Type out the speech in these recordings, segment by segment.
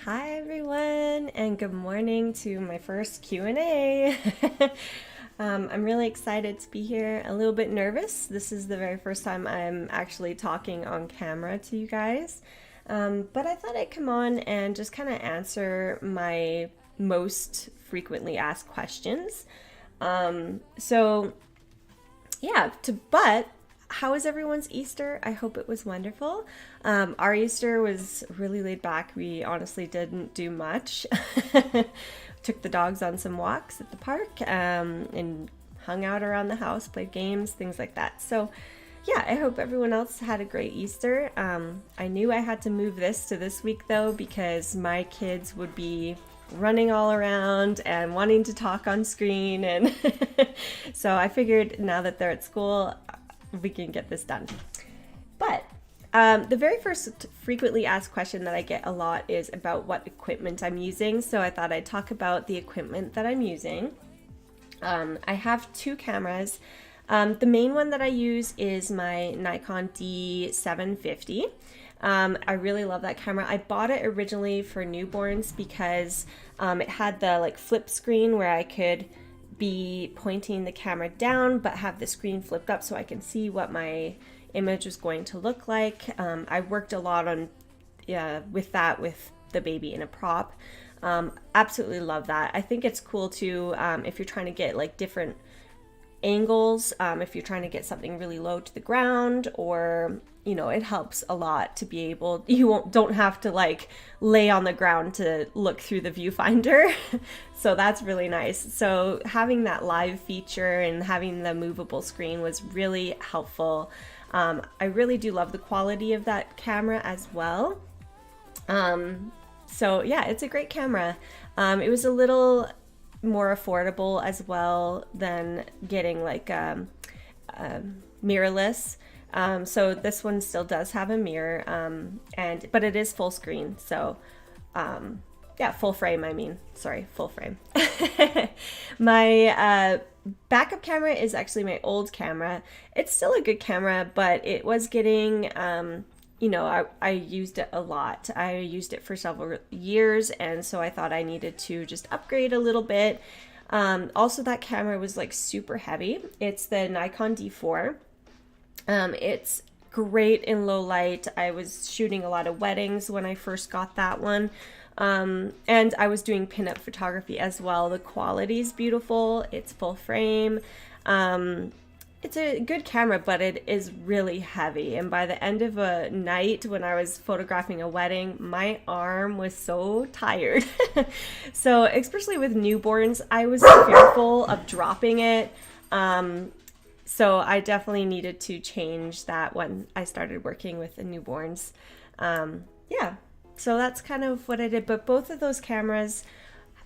Hi everyone, and good morning to my first Q&A. I'm really excited to be here, a little bit nervous. This is the very first time I'm actually talking on camera to you guys. But I thought I'd come on and just kind of answer my most frequently asked questions. So yeah, but how was everyone's Easter? I hope it was wonderful. Our Easter was really laid back. We honestly didn't do much. Took the dogs on some walks at the park and hung out around the house, played games, things like that. So yeah, I hope everyone else had a great Easter. I knew I had to move this to this week though because my kids would be running all around and wanting to talk on screen, and so I figured now that they're at school we can get this done. But the very first frequently asked question that I get a lot is about what equipment I'm using, so I thought I'd talk about the equipment that I'm using. I have two cameras. The main one that I use is my Nikon D750. I really love that camera. I bought it originally for newborns because it had the like flip screen where I could be pointing the camera down but have the screen flipped up so I can see what my image was going to look like. I worked a lot on with the baby in a prop. Absolutely love that. I think it's cool too if you're trying to get like different angles, if you're trying to get something really low to the ground, or it helps a lot to be able, don't have to like lay on the ground to look through the viewfinder. So that's really nice. So having that live feature and having the movable screen was really helpful. I really do love the quality of that camera as well. So yeah, it's a great camera. It was a little more affordable as well than getting like mirrorless. So this one still does have a mirror, but it is full screen. So yeah, full frame. Full frame. My backup camera is actually my old camera. It's still a good camera, but it was getting, I used it a lot. I used it for several years, and so I thought I needed to just upgrade a little bit. Also, that camera was like super heavy. It's the Nikon D4. It's great in low light. I was shooting a lot of weddings when I first got that one. And I was doing pinup photography as well. The quality is beautiful. It's full frame. It's a good camera, but it is really heavy. And by the end of a night when I was photographing a wedding, my arm was so tired. So especially with newborns, I was fearful of dropping it. So I definitely needed to change that when I started working with the newborns. Yeah, so that's kind of what I did. But both of those cameras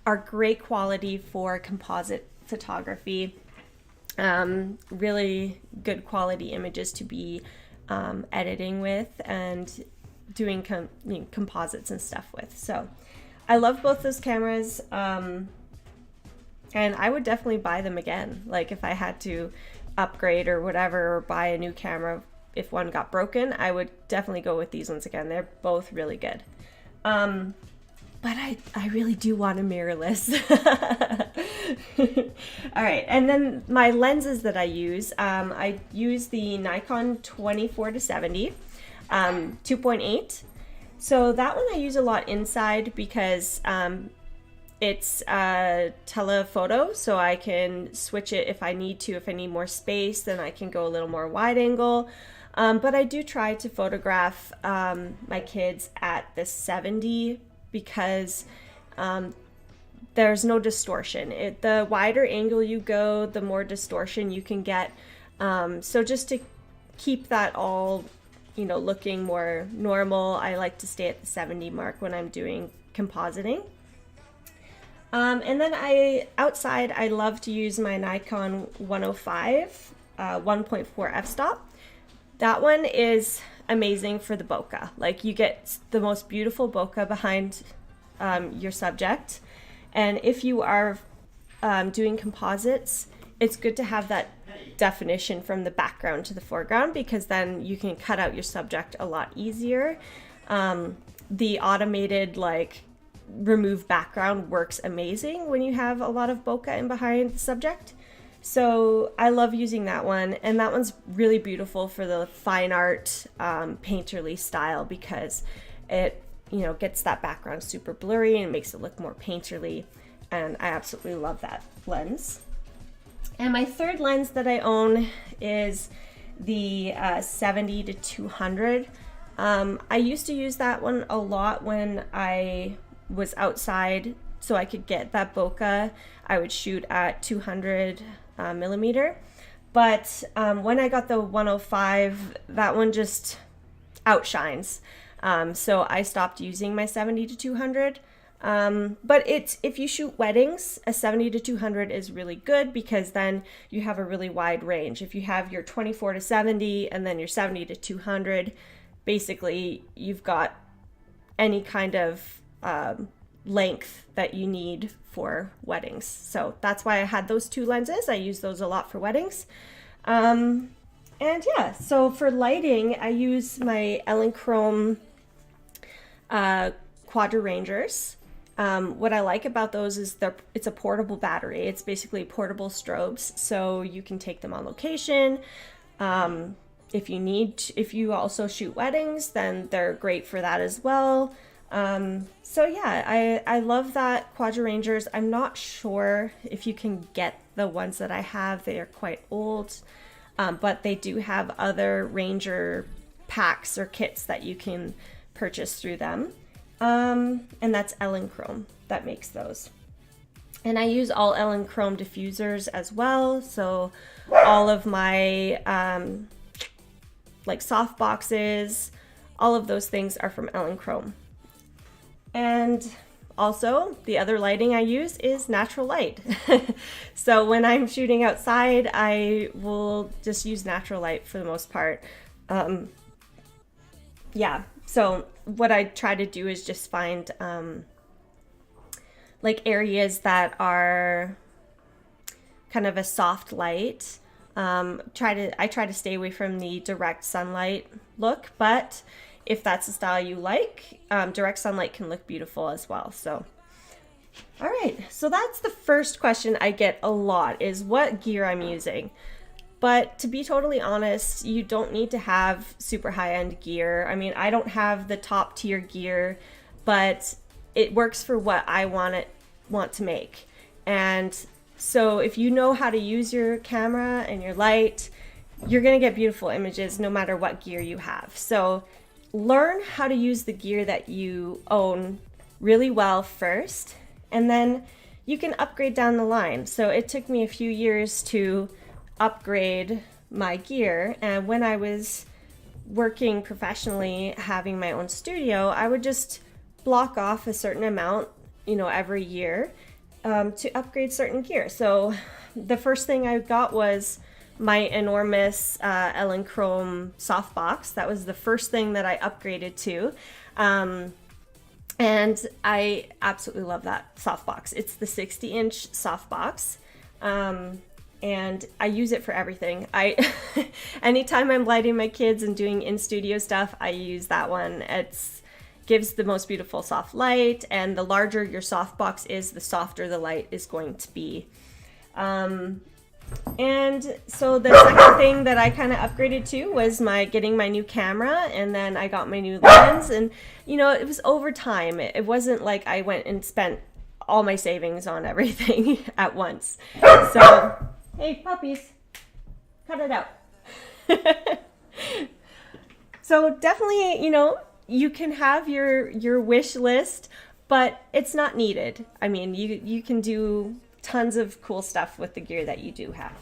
are great quality for composite photography. Really good quality images to be editing with and doing composites and stuff with. So I love both those cameras, and I would definitely buy them again. Like if I had to upgrade or whatever, or buy a new camera if one got broken, I would definitely go with these ones again. They're both really good. But I really do want a mirrorless. All right, and then my lenses that I use the Nikon 24-70, 2.8. So that one I use a lot inside because it's telephoto, so I can switch it if I need to. If I need more space, then I can go a little more wide angle. But I do try to photograph my kids at the 70 because there's no distortion. The wider angle you go, the more distortion you can get. So just to keep that all, looking more normal, I like to stay at the 70 mark when I'm doing compositing. And then outside, I love to use my Nikon 105 1.4 f-stop. That one is amazing for the bokeh. Like you get the most beautiful bokeh behind your subject. And if you are doing composites, it's good to have that definition from the background to the foreground because then you can cut out your subject a lot easier. The automated remove background works amazing when you have a lot of bokeh in behind the subject. So I love using that one, and that one's really beautiful for the fine art painterly style because it, you know, gets that background super blurry and makes it look more painterly, and I absolutely love that lens. And my third lens that I own is the 70 to 200. I used to use that one a lot when I was outside so I could get that bokeh. I would shoot at 200 millimeter. But when I got the 105, that one just outshines. So I stopped using my 70 to 200. But if you shoot weddings, a 70 to 200 is really good because then you have a really wide range. If you have your 24 to 70 and then your 70 to 200, basically you've got any kind of length that you need for weddings. So that's why I had those two lenses. I use those a lot for weddings. And yeah, so for lighting, I use my Elinchrom Quadra Rangers. What I like about those is it's a portable battery. It's basically portable strobes, so you can take them on location. If you also shoot weddings, then they're great for that as well. So yeah, I love that Quadra Rangers. I'm not sure if you can get the ones that I have. They are quite old, but they do have other Ranger packs or kits that you can purchase through them. And that's Elinchrom that makes those. And I use all Elinchrom diffusers as well. So all of my like soft boxes, all of those things are from Elinchrom. And also the other lighting I use is natural light. So when I'm shooting outside, I will just use natural light for the most part. Yeah, so what I try to do is just find like areas that are kind of a soft light. I try to stay away from the direct sunlight look, but if that's the style you like, direct sunlight can look beautiful as well. So, all right, so that's the first question I get a lot is what gear I'm using. But to be totally honest, you don't need to have super high-end gear. I mean, I don't have the top tier gear, but it works for what I want to make. And so if you know how to use your camera and your light, you're gonna get beautiful images no matter what gear you have. So learn how to use the gear that you own really well first, and then you can upgrade down the line. So it took me a few years to upgrade my gear, and when I was working professionally, having my own studio, I would just block off a certain amount, you know, every year to upgrade certain gear. So the first thing I got was my enormous Elinchrom softbox. That was the first thing that I upgraded to. And I absolutely love that softbox. It's the 60-inch softbox. And I use it for everything. Anytime I'm lighting my kids and doing in-studio stuff, I use that one. It gives the most beautiful soft light, and the larger your softbox is, the softer the light is going to be. And so the second thing that I kind of upgraded to was getting my new camera, and then I got my new lens, and you know, it was over time. It wasn't like I went and spent all my savings on everything at once. So, hey puppies, cut it out. So definitely, you know, you can have your wish list, but it's not needed. I mean, you can do tons of cool stuff with the gear that you do have.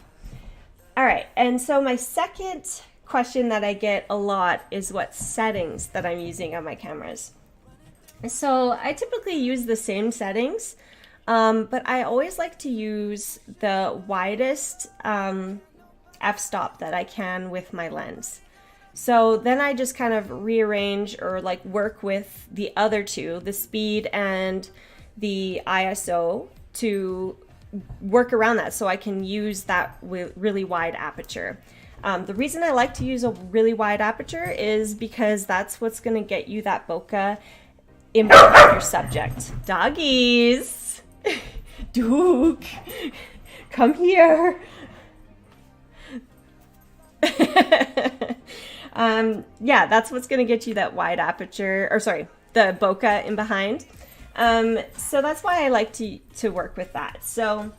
All right, and so my second question that I get a lot is what settings that I'm using on my cameras. So I typically use the same settings, but I always like to use the widest f-stop that I can with my lens. So then I just kind of rearrange or like work with the other two, the speed and the ISO, to work around that so I can use that with really wide aperture. The reason I like to use a really wide aperture is because that's what's going to get you that bokeh in behind your subject. Doggies! Duke! Come here! Yeah, that's what's going to get you that wide aperture, or sorry, the bokeh in behind. So that's why I like to work with that. So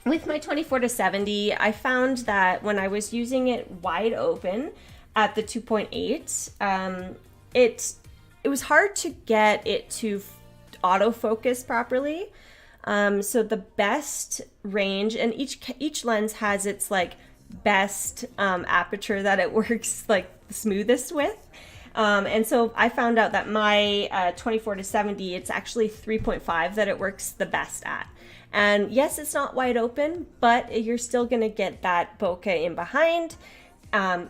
with my 24-70, I found that when I was using it wide open at the 2.8, it was hard to get it to autofocus properly. So the best range, and each lens has its like best aperture that it works like the smoothest with. And so I found out that my 24-70, it's actually 3.5 that it works the best at. And yes, it's not wide open, but you're still going to get that bokeh in behind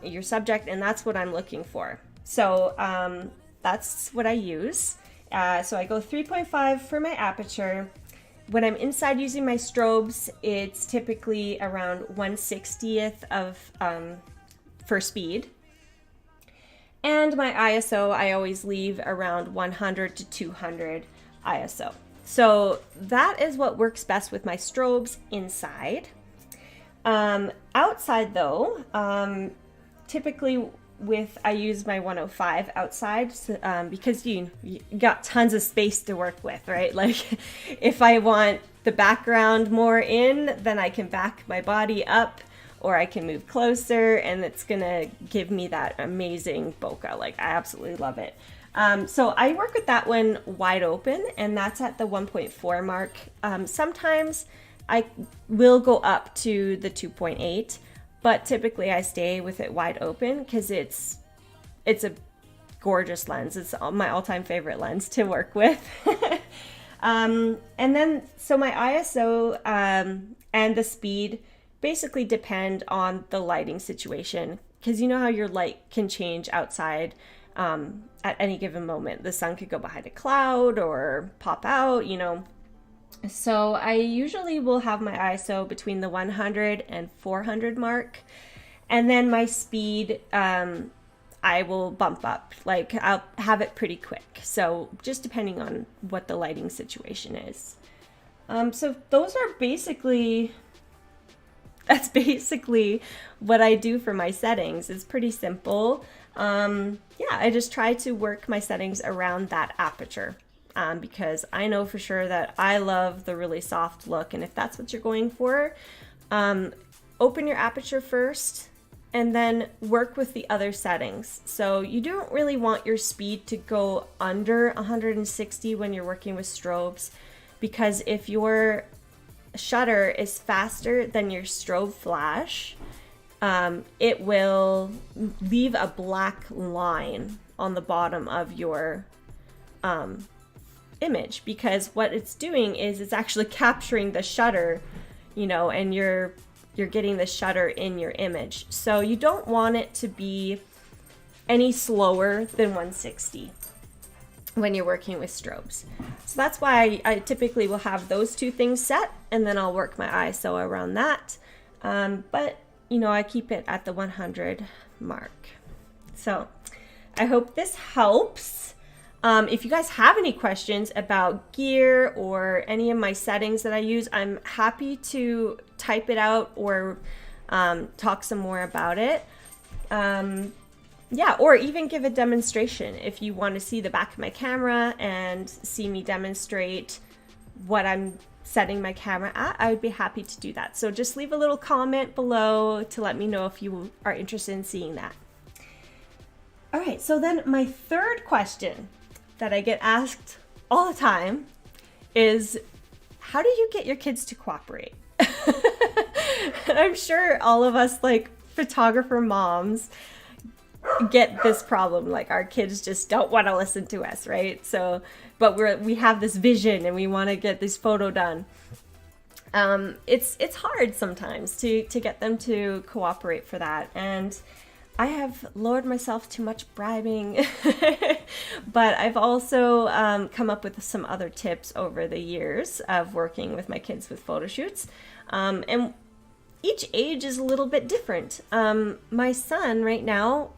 your subject, and that's what I'm looking for. So that's what I use. So I go 3.5 for my aperture. When I'm inside using my strobes, it's typically around 1/60th of for speed. And my ISO, I always leave around 100 to 200 ISO. So that is what works best with my strobes inside. Outside though, typically I use my 105 outside because you got tons of space to work with, right? Like if I want the background more in, then I can back my body up, or I can move closer, and it's gonna give me that amazing bokeh. Like I absolutely love it. So I work with that one wide open, and that's at the 1.4 mark. Sometimes I will go up to the 2.8, but typically I stay with it wide open because it's a gorgeous lens. It's my all-time favorite lens to work with. And then, so my ISO and the speed basically depend on the lighting situation, because you know how your light can change outside at any given moment. The sun could go behind a cloud or pop out, you know. So I usually will have my ISO between the 100 and 400 mark, and then my speed I will bump up. Like I'll have it pretty quick, so just depending on what the lighting situation is. So that's basically what I do for my settings. It's pretty simple. Yeah, I just try to work my settings around that aperture. Because I know for sure that I love the really soft look, and if that's what you're going for, open your aperture first and then work with the other settings. So you don't really want your speed to go under 160 when you're working with strobes, because if your shutter is faster than your strobe flash, it will leave a black line on the bottom of your image, because what it's doing is it's actually capturing the shutter, you know, and you're getting the shutter in your image. So you don't want it to be any slower than 160 when you're working with strobes. So that's why I typically will have those two things set, and then I'll work my ISO around that. But you know, I keep it at the 100 mark. So I hope this helps. If you guys have any questions about gear or any of my settings that I use, I'm happy to type it out or talk some more about it. Yeah, or even give a demonstration. If you want to see the back of my camera and see me demonstrate what I'm setting my camera at, I would be happy to do that. So just leave a little comment below to let me know if you are interested in seeing that. All right, so then my third question that I get asked all the time is, how do you get your kids to cooperate? I'm sure all of us like photographer moms get this problem. Like our kids just don't want to listen to us, right? So, but we have this vision and we want to get this photo done. It's hard sometimes to get them to cooperate for that, and I have lowered myself too much bribing, but I've also come up with some other tips over the years of working with my kids with photo shoots. And each age is a little bit different. My son right now,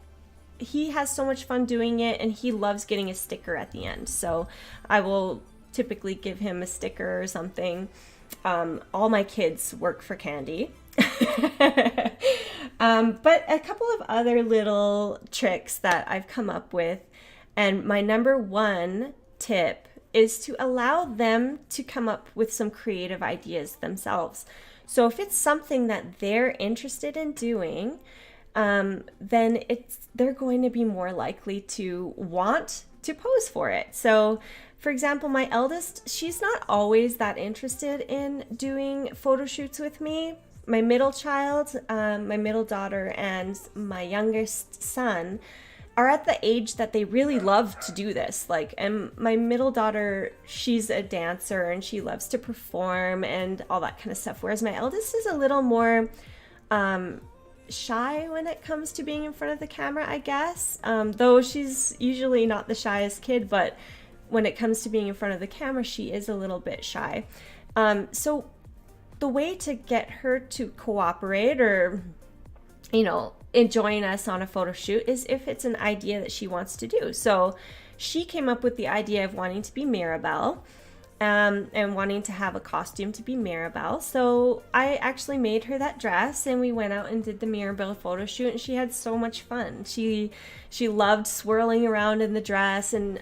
he has so much fun doing it, and he loves getting a sticker at the end. So I will typically give him a sticker or something. All my kids work for candy. But a couple of other little tricks that I've come up with, and my number one tip is to allow them to come up with some creative ideas themselves. So if it's something that they're interested in doing, then they're going to be more likely to want to pose for it. So for example, my eldest, she's not always that interested in doing photo shoots with me. My middle child, my middle daughter, and my youngest son are at the age that they really love to do this. Like, and my middle daughter, she's a dancer and she loves to perform and all that kind of stuff. Whereas my eldest is a little more shy when it comes to being in front of the camera, I guess. Though she's usually not the shyest kid, but when it comes to being in front of the camera, she is a little bit shy. So the way to get her to cooperate or, join us on a photo shoot is if it's an idea that she wants to do. So she came up with the idea of wanting to be Mirabelle, and wanting to have a costume to be Mirabelle. So I actually made her that dress, and we went out and did the Mirabelle photo shoot, and she had so much fun. She loved swirling around in the dress, and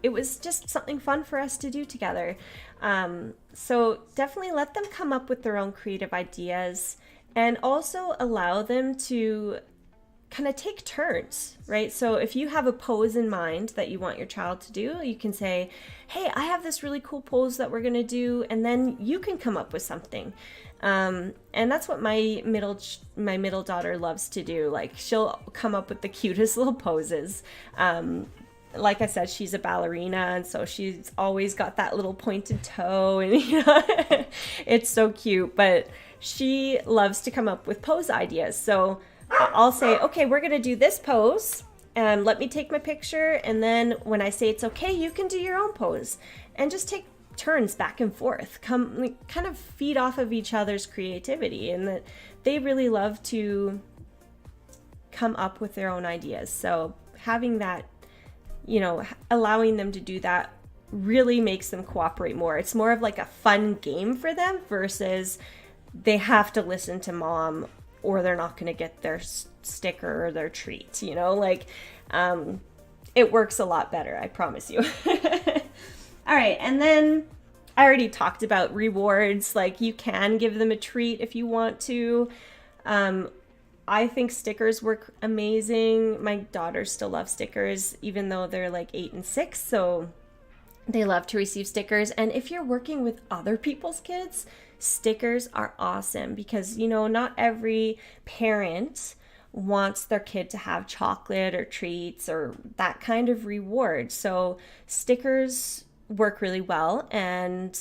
it was just something fun for us to do together. So definitely let them come up with their own creative ideas, and also allow them to kind of take turns, right? So if you have a pose in mind that you want your child to do, you can say, hey, I have this really cool pose that we're going to do, and then you can come up with something. And that's what my middle daughter loves to do. Like, she'll come up with the cutest little poses. Like I said, she's a ballerina, and so she's always got that little pointed toe, and it's so cute. But she loves to come up with pose ideas. So I'll say, okay, we're going to do this pose, and let me take my picture. And then when I say it's okay, you can do your own pose, and just take turns back and forth, kind of feed off of each other's creativity, and that they really love to come up with their own ideas. So having that, allowing them to do that really makes them cooperate more. It's more of like a fun game for them versus they have to listen to mom or they're not going to get their sticker or their treat, it works a lot better, I promise you. All right, and then I already talked about rewards. Like, you can give them a treat if you want to. I think stickers work amazing. My daughters still love stickers, even though they're like 8 and 6, so they love to receive stickers. And if you're working with other people's kids, stickers are awesome because, not every parent wants their kid to have chocolate or treats or that kind of reward. So stickers work really well, and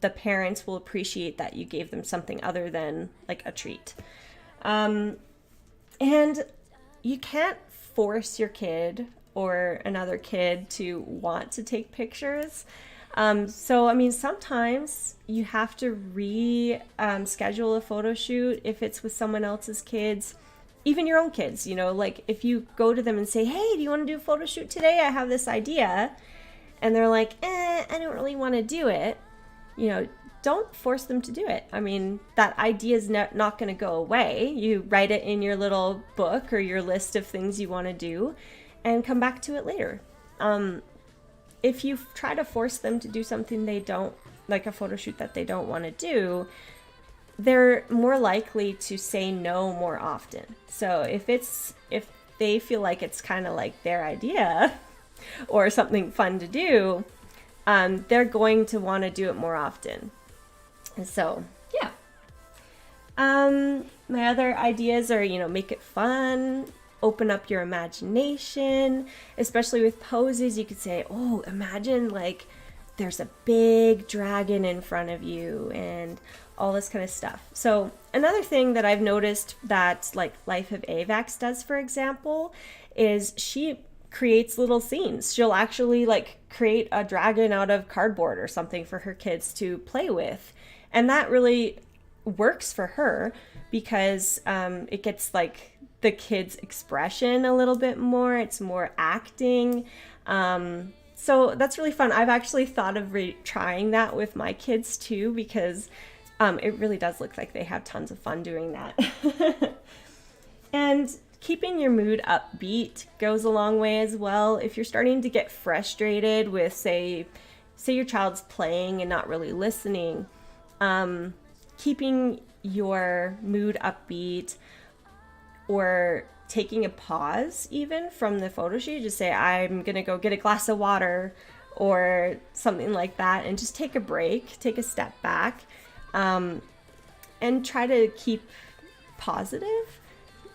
the parents will appreciate that you gave them something other than like a treat. And you can't force your kid or another kid to want to take pictures. So sometimes you have to schedule a photo shoot if it's with someone else's kids, even your own kids. Like, if you go to them and say, hey, do you want to do a photo shoot today? I have this idea. And they're like, I don't really want to do it. Don't force them to do it. That idea is not going to go away. You write it in your little book or your list of things you want to do and come back to it later. If you try to force them to do something they don't, like a photo shoot that they don't want to do, they're more likely to say no more often. So if they feel like it's kind of like their idea or something fun to do, they're going to want to do it more often. And so, yeah. My other ideas are, make it fun, open up your imagination, especially with poses. You could say, oh, imagine like there's a big dragon in front of you and all this kind of stuff. So another thing that I've noticed that like Life of Avax does, for example, is she creates little scenes. She'll actually like create a dragon out of cardboard or something for her kids to play with. And that really works for her because it gets like the kid's expression a little bit more. It's more acting. So that's really fun. I've actually thought of trying that with my kids too, because it really does look like they have tons of fun doing that. And keeping your mood upbeat goes a long way as well. If you're starting to get frustrated with, say your child's playing and not really listening, keeping your mood upbeat, or taking a pause even from the photo shoot, just say, I'm gonna go get a glass of water or something like that, and just take a break, take a step back, and try to keep positive,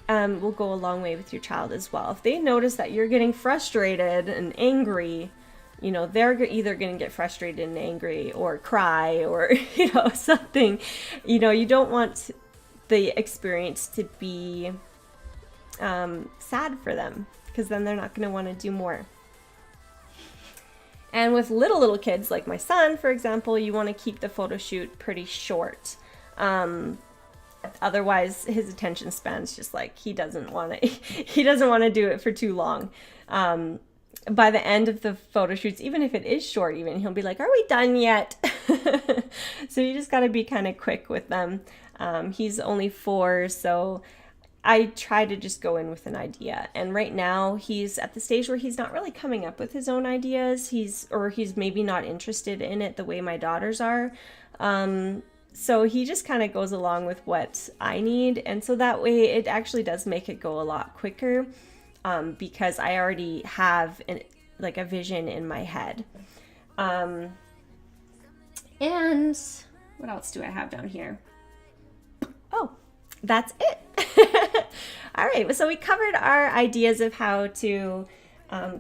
will go a long way with your child as well. If they notice that you're getting frustrated and angry, you know, they're either going to get frustrated and angry or cry or, you know, something. You know, you don't want the experience to be sad for them, because then they're not going to want to do more. And with little kids like my son, for example, you want to keep the photo shoot pretty short. Otherwise, his attention span's just like, he doesn't want to do it for too long. By the end of the photo shoots, even if it is short, even he'll be like, are we done yet? So you just got to be kind of quick with them. He's only 4, so I try to just go in with an idea. And right now he's at the stage where he's not really coming up with his own ideas. He's maybe not interested in it the way my daughters are. So he just kind of goes along with what I need. And so that way it actually does make it go a lot quicker, because I already have a vision in my head. And what else do I have down here? Oh, that's it. All right, so we covered our ideas of how to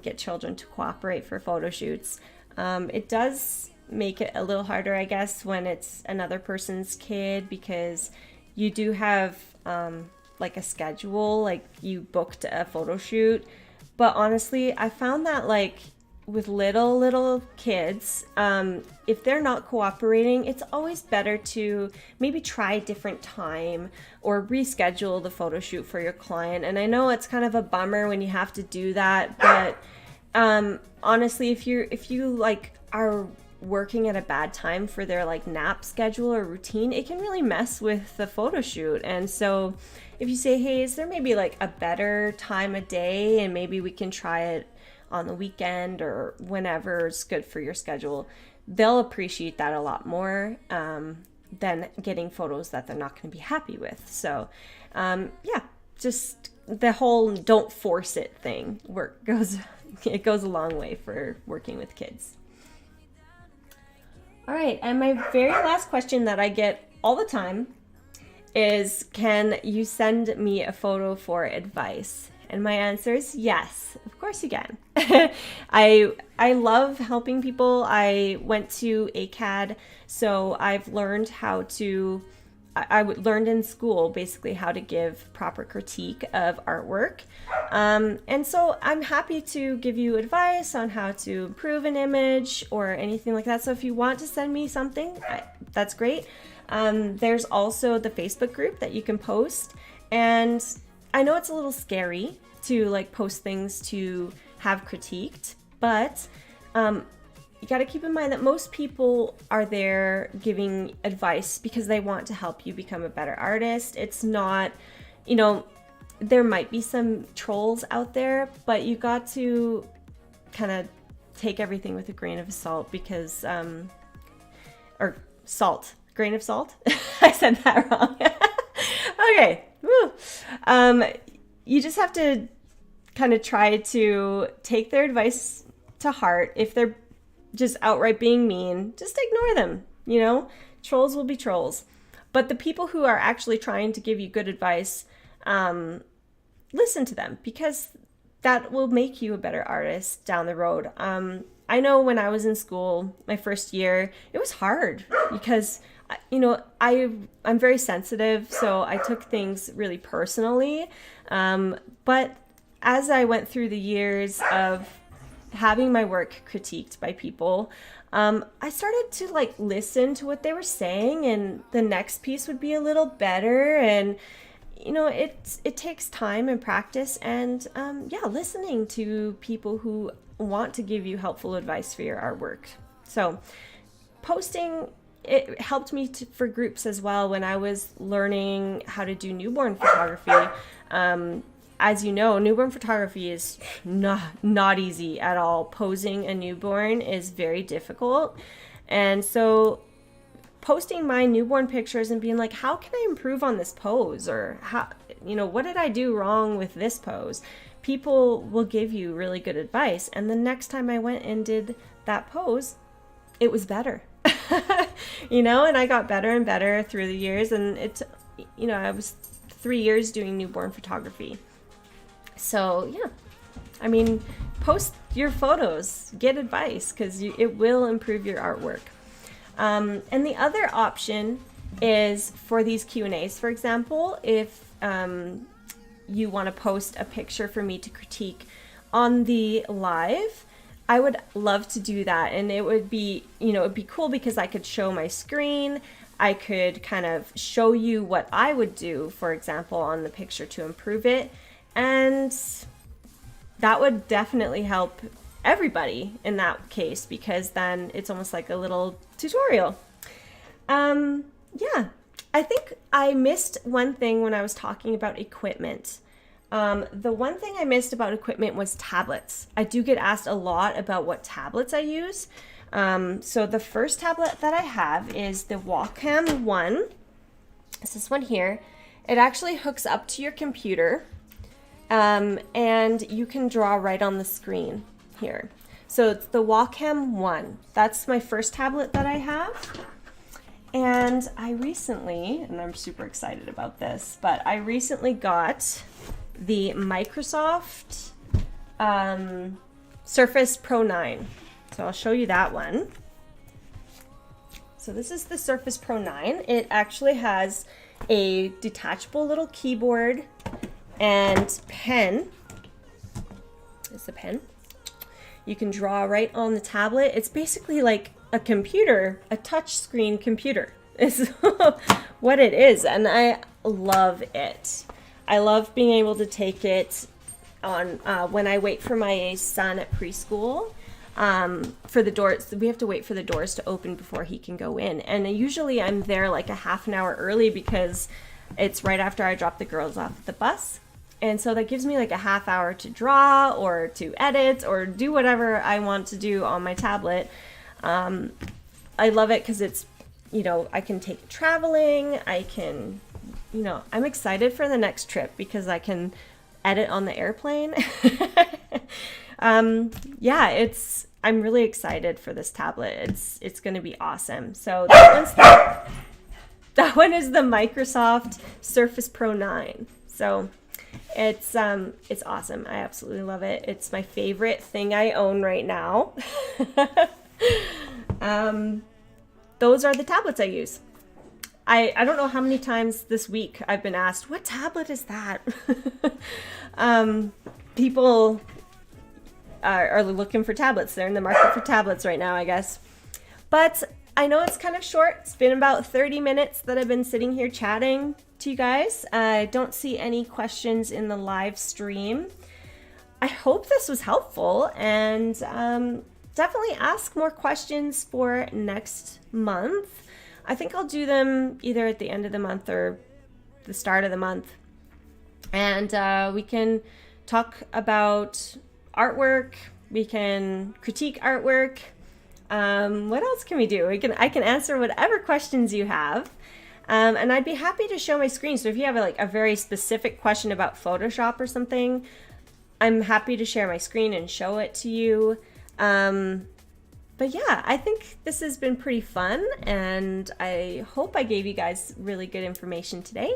get children to cooperate for photo shoots. It does make it a little harder, I guess, when it's another person's kid, because you do have like a schedule, like you booked a photo shoot. But honestly, I found that like with little kids, if they're not cooperating, it's always better to maybe try a different time or reschedule the photo shoot for your client. And I know it's kind of a bummer when you have to do that, but honestly, if you like are working at a bad time for their like nap schedule or routine, it can really mess with the photo shoot. And so if you say, hey, is there maybe like a better time of day, and maybe we can try it on the weekend or whenever it's good for your schedule, they'll appreciate that a lot more than getting photos that they're not going to be happy with. So yeah, just the whole don't force it thing goes a long way for working with kids. All right, and my very last question that I get all the time is, can you send me a photo for advice? And my answer is yes, of course you can. I love helping people. I went to ACAD, so I've learned how to, I learned in school basically how to give proper critique of artwork. And so I'm happy to give you advice on how to improve an image or anything like that. So if you want to send me something, that's great. There's also the Facebook group that you can post. And I know it's a little scary to like post things to have critiqued, but you got to keep in mind that most people are there giving advice because they want to help you become a better artist. It's not, there might be some trolls out there, but you got to kind of take everything with a grain of salt, because, or salt, grain of salt. I said that wrong. Okay. Woo. You just have to kind of try to take their advice to heart. If they're just outright being mean, just ignore them. Trolls will be trolls. But the people who are actually trying to give you good advice, listen to them, because that will make you a better artist down the road. I know when I was in school, my first year, it was hard because, I'm very sensitive, so I took things really personally. But as I went through the years of having my work critiqued by people, I started to like listen to what they were saying, and the next piece would be a little better. And it takes time and practice, and listening to people who want to give you helpful advice for your artwork. So posting, it helped me for groups as well when I was learning how to do newborn photography. As you know, newborn photography is not easy at all. Posing a newborn is very difficult. And so posting my newborn pictures and being like, how can I improve on this pose? Or what did I do wrong with this pose? People will give you really good advice. And the next time I went and did that pose, it was better. And I got better and better through the years. And I was 3 years doing newborn photography. So post your photos, get advice, because it will improve your artwork. And the other option is for these Q&As. For example, if you want to post a picture for me to critique on the live, I would love to do that. And it would be, it'd be cool because I could show my screen. I could kind of show you what I would do, for example, on the picture to improve it. And that would definitely help everybody in that case, because then it's almost like a little tutorial. I think I missed one thing when I was talking about equipment. The one thing I missed about equipment was tablets. I do get asked a lot about what tablets I use. So the first tablet that I have is the Wacom One. It's this one here. It actually hooks up to your computer. And you can draw right on the screen here. So it's the Wacom One. That's my first tablet that I have. And I recently, and I'm super excited about this, but I recently got the Microsoft Surface Pro 9. So I'll show you that one. So this is the Surface Pro 9. It actually has a detachable little keyboard and pen. It's a pen. You can draw right on the tablet. It's basically like a computer, a touch screen computer is what it is. And I love it. I love being able to take it on when I wait for my son at preschool. For the doors, we have to wait for the doors to open before he can go in. And usually I'm there like a half an hour early because it's right after I drop the girls off at the bus. And so that gives me like a half hour to draw or to edit or do whatever I want to do on my tablet. I love it because it's, I can take it traveling. I can, I'm excited for the next trip because I can edit on the airplane. I'm really excited for this tablet. It's going to be awesome. So that one is the Microsoft Surface Pro 9. So it's awesome. I absolutely love it. It's my favorite thing I own right now. Those are the tablets I use. I don't know how many times this week I've been asked, what tablet is that? People are looking for tablets. They're in the market for tablets right now, I guess. But I know it's kind of short. It's been about 30 minutes that I've been sitting here chatting to you guys. I don't see any questions in the live stream. I hope this was helpful, and definitely ask more questions for next month. I think I'll do them either at the end of the month or the start of the month. And we can talk about artwork. We can critique artwork. What else can we do? I can answer whatever questions you have. And I'd be happy to show my screen. So if you have like a very specific question about Photoshop or something, I'm happy to share my screen and show it to you. But yeah, I think this has been pretty fun, and I hope I gave you guys really good information today.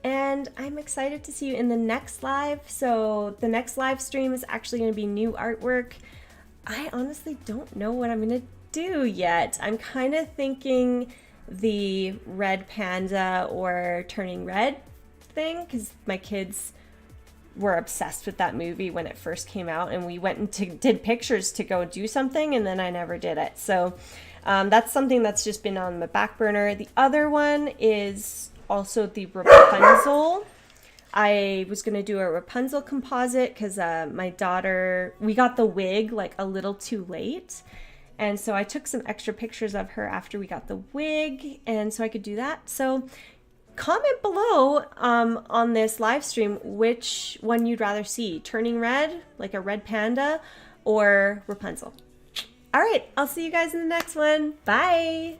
And I'm excited to see you in the next live. So the next live stream is actually going to be new artwork. I honestly don't know what I'm going to do yet. I'm kind of thinking the red panda or turning red thing, because my kids were obsessed with that movie when it first came out, and we went and did pictures to go do something, and then I never did it. So that's something that's just been on the back burner. The other one is also the Rapunzel. I was going to do a Rapunzel composite because my daughter, we got the wig like a little too late. And so I took some extra pictures of her after we got the wig, and so I could do that. So comment below on this live stream which one you'd rather see, Turning Red, like a red panda, or Rapunzel. All right, I'll see you guys in the next one. Bye.